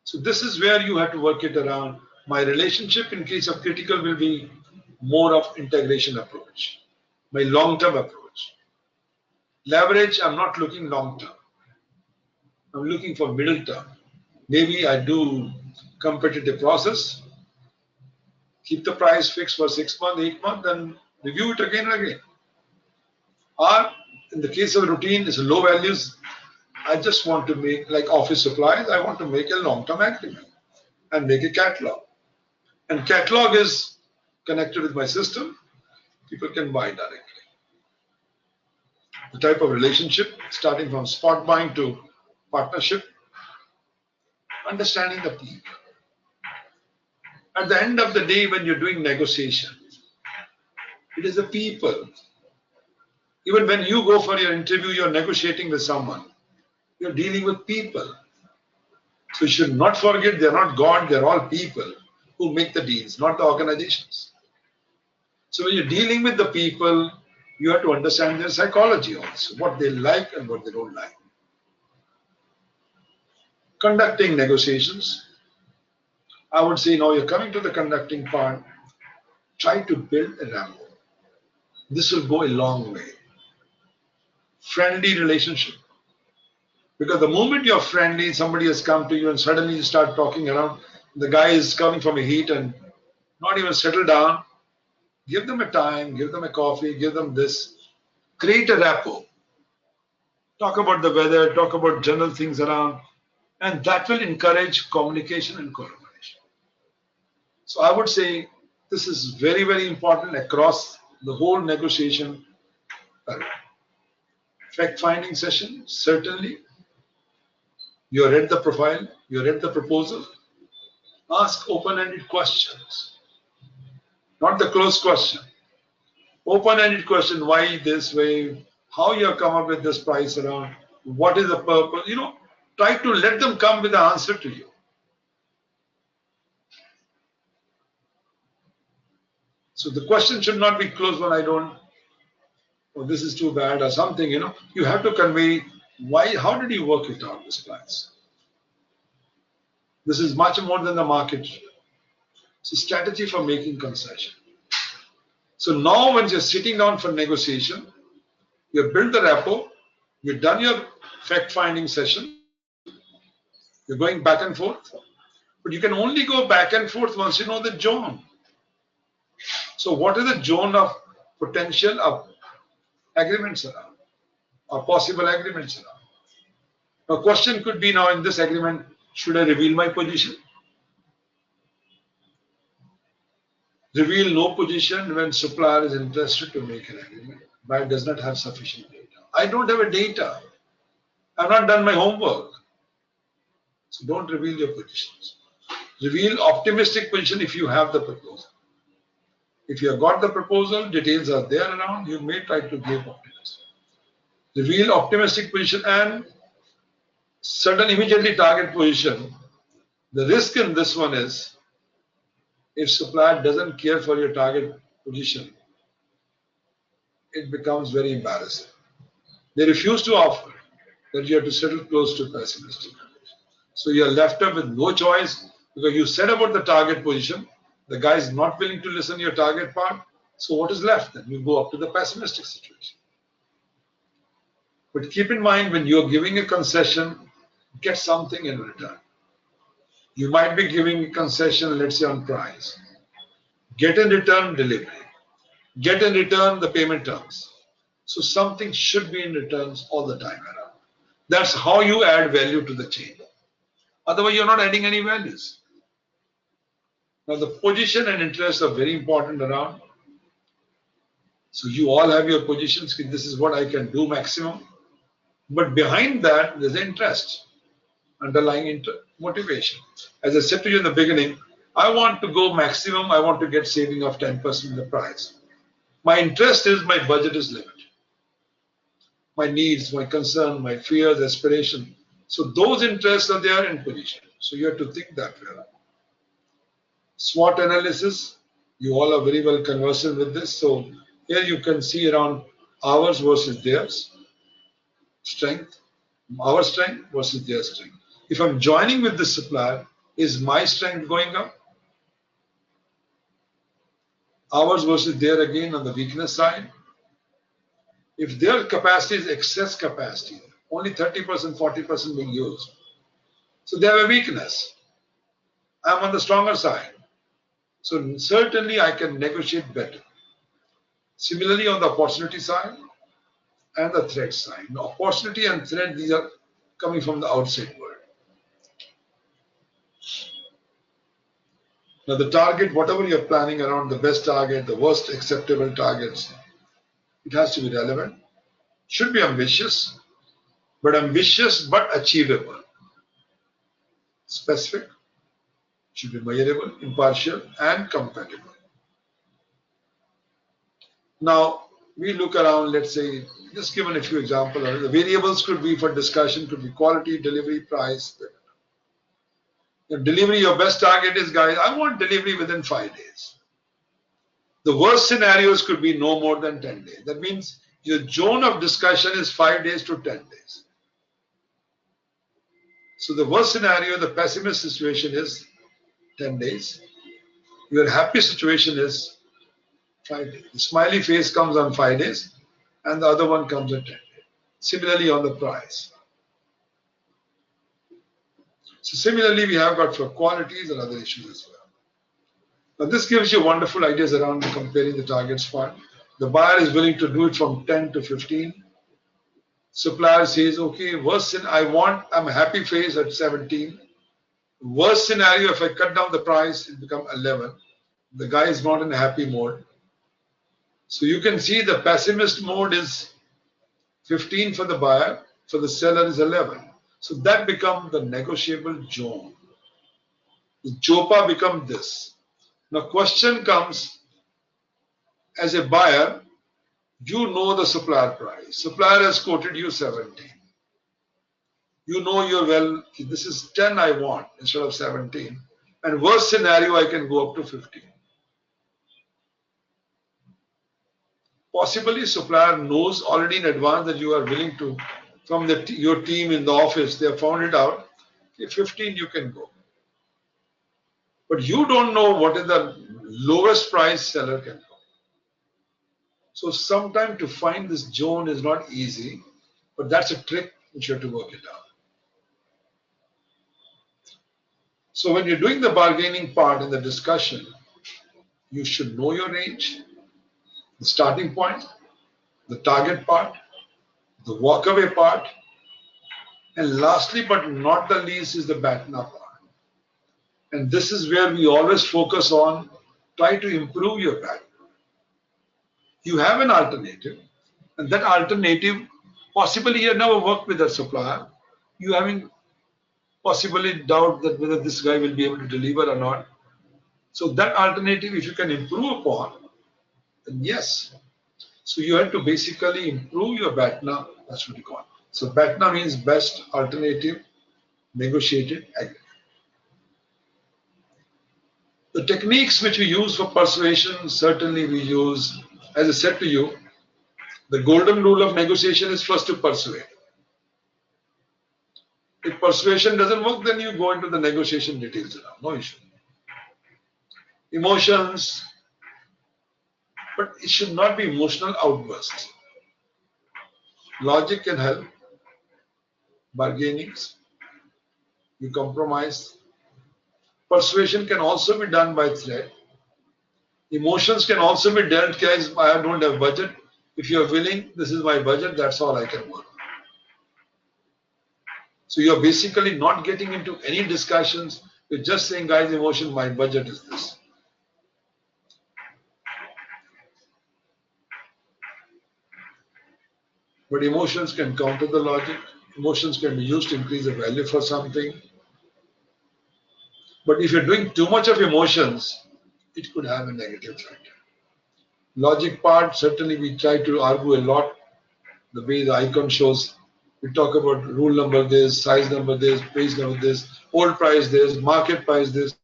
So this is where you have to work it around. My relationship in case of critical will be more of integration approach, my long-term approach. Leverage, I'm not looking long-term. I'm looking for middle term. Maybe I do competitive process, keep the price fixed for 6 months, 8 months, then review it again and again. Or in the case of routine, it's low values. I just want to make, like office supplies, I want to make a long-term agreement and make a catalog. And catalog is connected with my system. People can buy directly. The type of relationship, starting from spot buying to partnership, understanding the people. At the end of the day, when you're doing negotiation, it is the people. Even when you go for your interview, you're negotiating with someone. You're dealing with people. So you should not forget they're not God, they're all people who make the deals, not the organizations. So when you're dealing with the people, you have to understand their psychology also, what they like and what they don't like. Conducting negotiations. I would say now you're coming to the conducting part, try to build a rapport. This will go a long way. Friendly relationship. Because the moment you're friendly, somebody has come to you and suddenly you start talking around, the guy is coming from a heat and not even settled down. Give them a time, give them a coffee, give them this. Create a rapport. Talk about the weather, talk about general things around, and that will encourage communication and collaboration. So I would say this is very, very important across the whole negotiation. Fact-finding session, certainly. You read the profile, you read the proposal. Ask open-ended questions, not the closed question. Open-ended question, why this way, how you have come up with this price around, what is the purpose, try to let them come with the answer to you. So the question should not be closed when I don't, oh, this is too bad or something, you have to convey why, how did you work it out, this price? This is much more than the market. So strategy for making concession. So now when you're sitting down for negotiation, you've built the rapport, you've done your fact-finding session, you're going back and forth, but you can only go back and forth once you know the zone. So what is the zone of potential of agreements around, or possible agreements around? A question could be now in this agreement, Should I reveal my position? Reveal no position when supplier is interested to make an agreement. Buyer does not have sufficient data. I don't have a data. I've not done my homework. So don't reveal your positions. Reveal optimistic position if you have the proposal. If you have got the proposal, details are there around, you may try to give optimism. Reveal optimistic position and certain immediately target position. The risk in this one is if supplier doesn't care for your target position, it becomes very embarrassing. They refuse to offer that you have to settle close to pessimistic. So you are left up with no choice because you said about the target position, the guy is not willing to listen to your target part. So what is left then? You go up to the pessimistic situation. But keep in mind when you're giving a concession, get something in return. You might be giving a concession, let's say on price. Get in return delivery. Get in return the payment terms. So something should be in returns all the time around. That's how you add value to the chain. Otherwise, you're not adding any values. Now, the position and interest are very important around. So you all have your positions. This is what I can do maximum. But behind that, there's interest, underlying motivation. As I said to you in the beginning, I want to go maximum. I want to get saving of 10% in the price. My interest is my budget is limited. My needs, my concern, my fears, aspiration. So those interests are there in position. So you have to think that way. SWOT analysis, you all are very well conversant with this. So here you can see around ours versus theirs, strength, our strength versus their strength. If I'm joining with the supplier, is my strength going up? Ours versus their again on the weakness side. If their capacity is excess capacity, only 30%, 40% being used. So they have a weakness. I'm on the stronger side. So certainly I can negotiate better. Similarly on the opportunity side and the threat side. Now, opportunity and threat, these are coming from the outside world. Now the target, whatever you're planning around, the best target, the worst acceptable targets, it has to be relevant. Should be ambitious but achievable. Specific, should be measurable, impartial, and compatible. Now, we look around, let's say, just given a few examples. The variables could be for discussion, could be quality, delivery, price. The delivery, your best target is, guys, I want delivery within 5 days. The worst scenarios could be no more than 10 days. That means your zone of discussion is 5 days to 10 days. So the worst scenario, the pessimist situation is 10 days. Your happy situation is 5 days. The smiley face comes on 5 days and the other one comes at 10 days. Similarly on the price. So similarly we have got for qualities and other issues as well. Now this gives you wonderful ideas around comparing the targets part. The buyer is willing to do it from 10 to 15. Supplier says, okay, I'm happy phase at 17. Worst scenario, if I cut down the price, it becomes 11. The guy is not in a happy mode. So you can see the pessimist mode is 15 for the buyer, for the seller is 11. So that becomes the negotiable zone. The JOPA becomes this. Now question comes, as a buyer, you know the supplier price. Supplier has quoted you 17. You know you're well, this is 10 I want instead of 17. And worst scenario, I can go up to 15. Possibly supplier knows already in advance that you are willing to, from your team in the office, they have found it out. Okay, 15 you can go. But you don't know what is the lowest price seller can go. So sometimes to find this zone is not easy, but that's a trick which you have to work it out. So when you're doing the bargaining part in the discussion, you should know your range, the starting point, the target part, the walkaway part, And lastly, but not the least, is the BATNA part. And this is where we always focus on try to improve your BATNA. You have an alternative, and that alternative possibly you have never worked with a supplier. You having possibly doubt that whether this guy will be able to deliver or not. So that alternative, if you can improve upon, then yes. So you have to basically improve your BATNA. That's what you call it. So BATNA means best alternative negotiated agreement. The techniques which we use for persuasion, certainly we use, as I said to you, the golden rule of negotiation is first to persuade. If persuasion doesn't work, then you go into the negotiation details around. No issue. Emotions, but it should not be emotional outbursts. Logic can help. Bargainings, you compromise. Persuasion can also be done by threat. Emotions can also be dealt, guys. I don't have budget. If you are willing, this is my budget, that's all I can work. So you're basically not getting into any discussions. You're just saying, guys, emotion, my budget is this. But emotions can counter the logic. Emotions can be used to increase the value for something. But if you're doing too much of emotions, it could have a negative effect. Logic part, certainly we try to argue a lot. The way the icon shows, we talk about rule number this, size number this, price number this, old price this, market price this.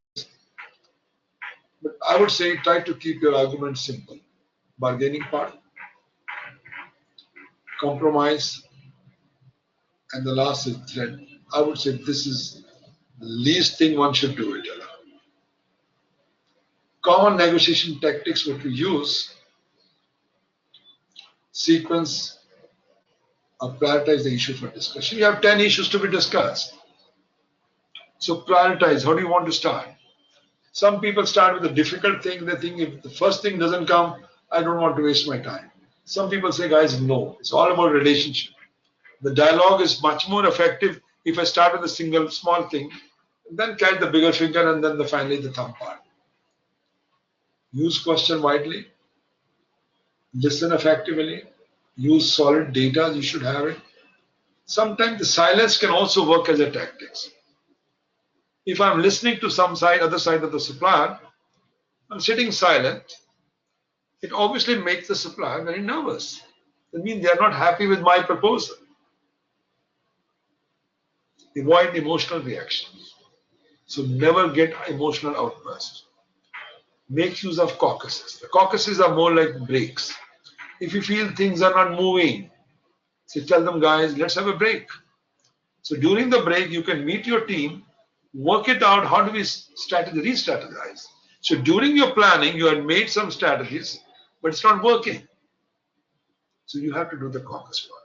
But I would say try to keep your argument simple. Bargaining part, compromise, and the last is threat. I would say this is the least thing one should do it. Common negotiation tactics what we use, sequence or prioritize the issue for discussion. You have 10 issues to be discussed. So prioritize, how do you want to start? Some people start with a difficult thing. They think if the first thing doesn't come, I don't want to waste my time. Some people say, guys, no, it's all about relationship. The dialogue is much more effective if I start with a single small thing, then catch the bigger finger and then finally the thumb part. Use question widely, listen effectively, use solid data, you should have it. Sometimes the silence can also work as a tactics. If I'm listening to some other side of the supplier, I'm sitting silent, it obviously makes the supplier very nervous. That means they are not happy with my proposal. Avoid emotional reactions. So never get emotional outbursts. Make use of caucuses. The caucuses are more like breaks. If you feel things are not moving, so tell them, guys, let's have a break. So during the break, you can meet your team, work it out, how do we re-strategize. So during your planning, you had made some strategies, but it's not working. So you have to do the caucus part.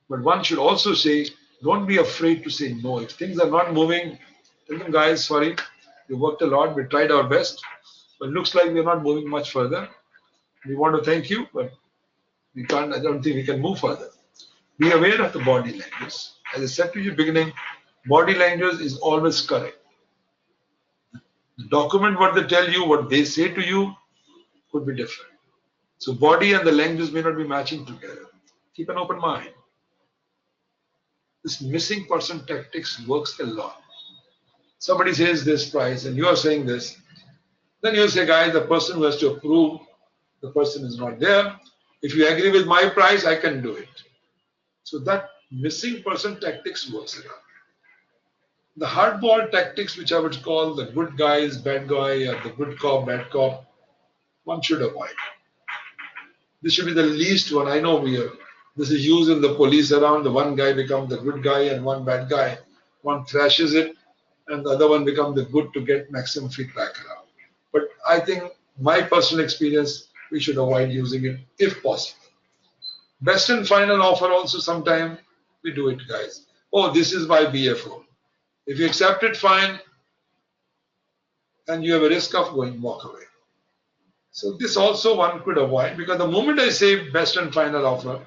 But one should also say, don't be afraid to say no. If things are not moving, tell them, guys, sorry, we worked a lot, we tried our best, but it looks like we're not moving much further. We want to thank you, but we can't, I don't think we can move further. Be aware of the body language. As I said to you beginning, body language is always correct. The document, what they tell you, what they say to you, could be different. So body and the language may not be matching together. Keep an open mind. This missing person tactics works a lot. Somebody says this price and you are saying this. Then you say, guys, the person who has to approve, the person is not there. If you agree with my price, I can do it. So that missing person tactics works a lot. The hardball tactics, which I would call the good guys, bad guy, or the good cop, bad cop, one should avoid. This should be the least one. I know this is used in the police around. The one guy becomes the good guy and one bad guy. One thrashes it and the other one becomes the good to get maximum feedback around. But I think my personal experience, we should avoid using it if possible. Best and final offer also sometime we do it, guys. Oh, this is my BFO. If you accept it, fine. And you have a risk of walk away. So this also one could avoid, because the moment I say best and final offer,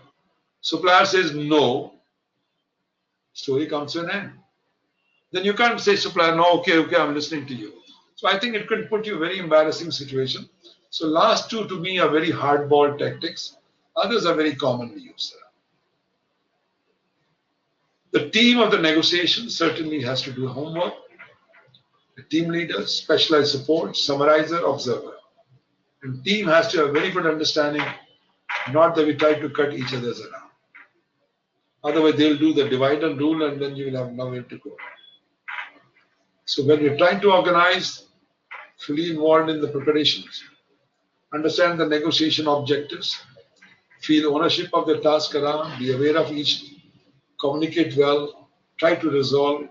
supplier says no, Story comes to an end. Then you can't say supplier, no, okay, I'm listening to you. So I think it could put you in a very embarrassing situation. So last two to me are very hardball tactics. Others are very commonly used. The team of the negotiation certainly has to do homework. The team leader, specialized support, summarizer, observer. And team has to have very good understanding, not that we try to cut each other's around. Otherwise, they'll do the divide and rule and then you will have nowhere to go. So when you're trying to organize, fully involved in the preparations, understand the negotiation objectives, feel ownership of the task around, be aware of each, communicate well, try to resolve.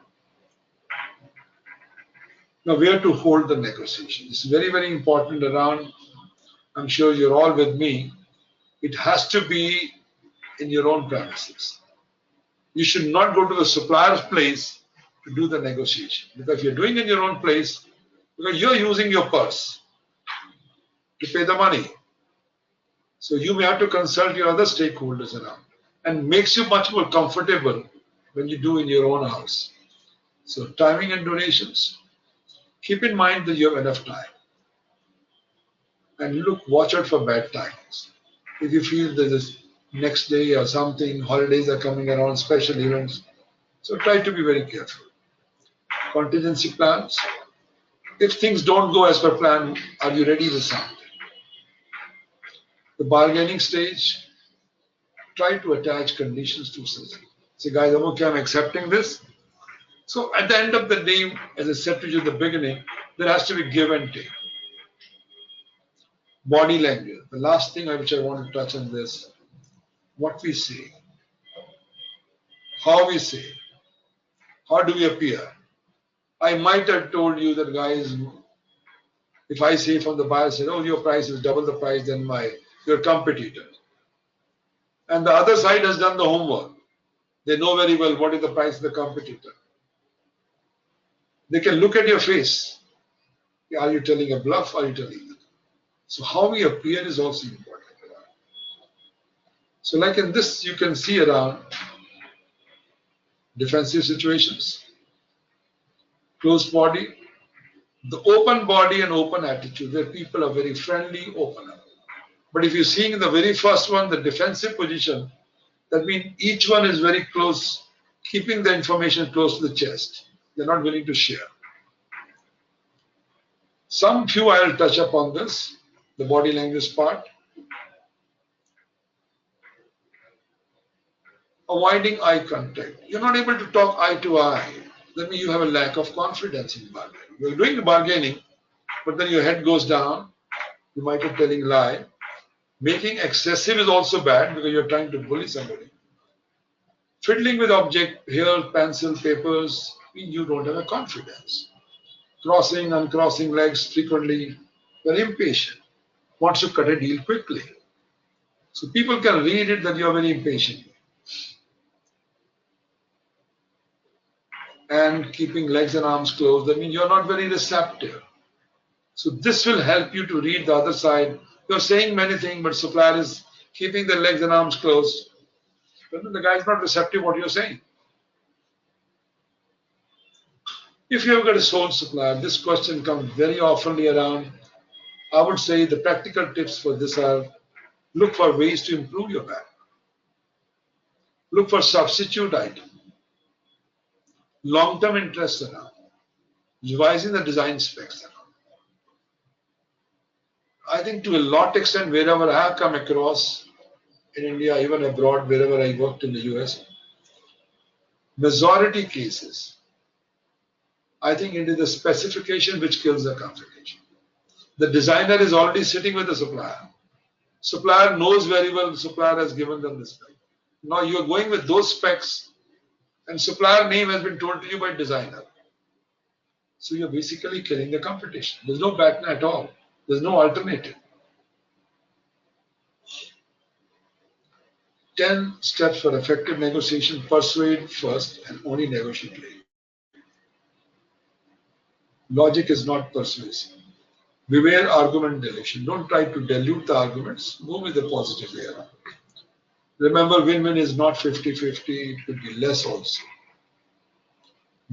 Now, where to hold the negotiation? It's very, very important around, I'm sure you're all with me, it has to be in your own premises. You should not go to the supplier's place to do the negotiation. Because if you're doing it in your own place, because you're using your purse to pay the money. So you may have to consult your other stakeholders around. And makes you much more comfortable when you do in your own house. So timing and donations, keep in mind that you have enough time. And watch out for bad times. If you feel that this next day or something, holidays are coming around, special events, so try to be very careful. Contingency plans. If things don't go as per plan, are you ready with something? The bargaining stage, try to attach conditions to something. Say, guys, I'm okay, I'm accepting this. So at the end of the day, as I said to you at the beginning, there has to be give and take. Body language. The last thing which I want to touch on this, what we say, how we say, how do we appear? I might have told you that, guys, if I say from the buyer side, oh, your price is double the price than your competitor. And the other side has done the homework. They know very well what is the price of the competitor. They can look at your face. Are you telling a bluff? Are you telling it? So how we appear is also important. So like in this, you can see around defensive situations, closed body, the open body and open attitude, where people are very friendly, open up. But if you're seeing the very first one, the defensive position, that means each one is very close, keeping the information close to the chest. They're not willing to share. Some few I'll touch upon this, the body language part. Avoiding eye contact. You're not able to talk eye to eye. That means you have a lack of confidence in bargaining. You're doing the bargaining, but then your head goes down. You might be telling a lie. Making excessive is also bad because you're trying to bully somebody. Fiddling with object, here, pencil, papers, means you don't have a confidence. Crossing, uncrossing legs frequently, you're impatient. Wants to cut a deal quickly. So people can read it that you're very impatient. And keeping legs and arms closed, that means you're not very receptive. So this will help you to read the other side. You're saying many things, but supplier is keeping the legs and arms closed. But the guy is not receptive to what you're saying. If you have got a sole supplier, this question comes very oftenly around. I would say the practical tips for this are look for ways to improve your bag. Look for substitute items. Long-term interest around. Revising the design specs around. I think to a lot extent, wherever I have come across in India, even abroad, wherever I worked in the US, majority cases, I think it is the specification which kills the configuration. The designer is already sitting with the supplier. Supplier knows very well the supplier has given them the spec. Now you are going with those specs and supplier name has been told to you by designer. So you're basically killing the competition. There's no pattern at all. There's no alternative. 10 steps for effective negotiation. Persuade first and only negotiate later. Logic is not persuasive. Beware argument dilution. Don't try to dilute the arguments. Go with the positive way around. Remember, win-win is not 50-50. It could be less also.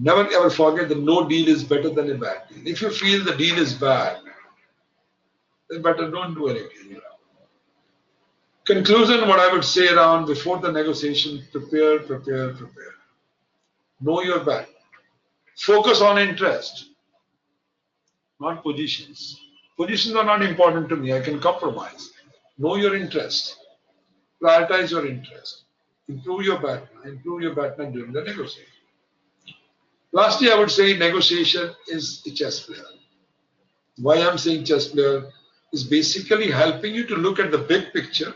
Never ever forget that no deal is better than a bad deal. If you feel the deal is bad, then better don't do anything. Conclusion, what I would say around before the negotiation, prepare, prepare, prepare. Know your back. Focus on interest, not positions. Positions are not important to me. I can compromise. Know your interest. Prioritize your interest. Improve your background. Improve your background during the negotiation. Lastly, I would say negotiation is a chess player. Why I'm saying chess player is basically helping you to look at the big picture.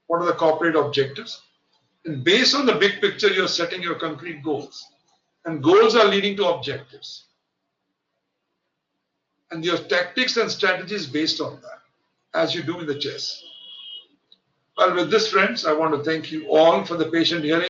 What are the corporate objectives? And based on the big picture, you're setting your concrete goals. And goals are leading to objectives. And your tactics and strategies based on that, as you do in the chess. Well, with this, friends, I want to thank you all for the patient hearing.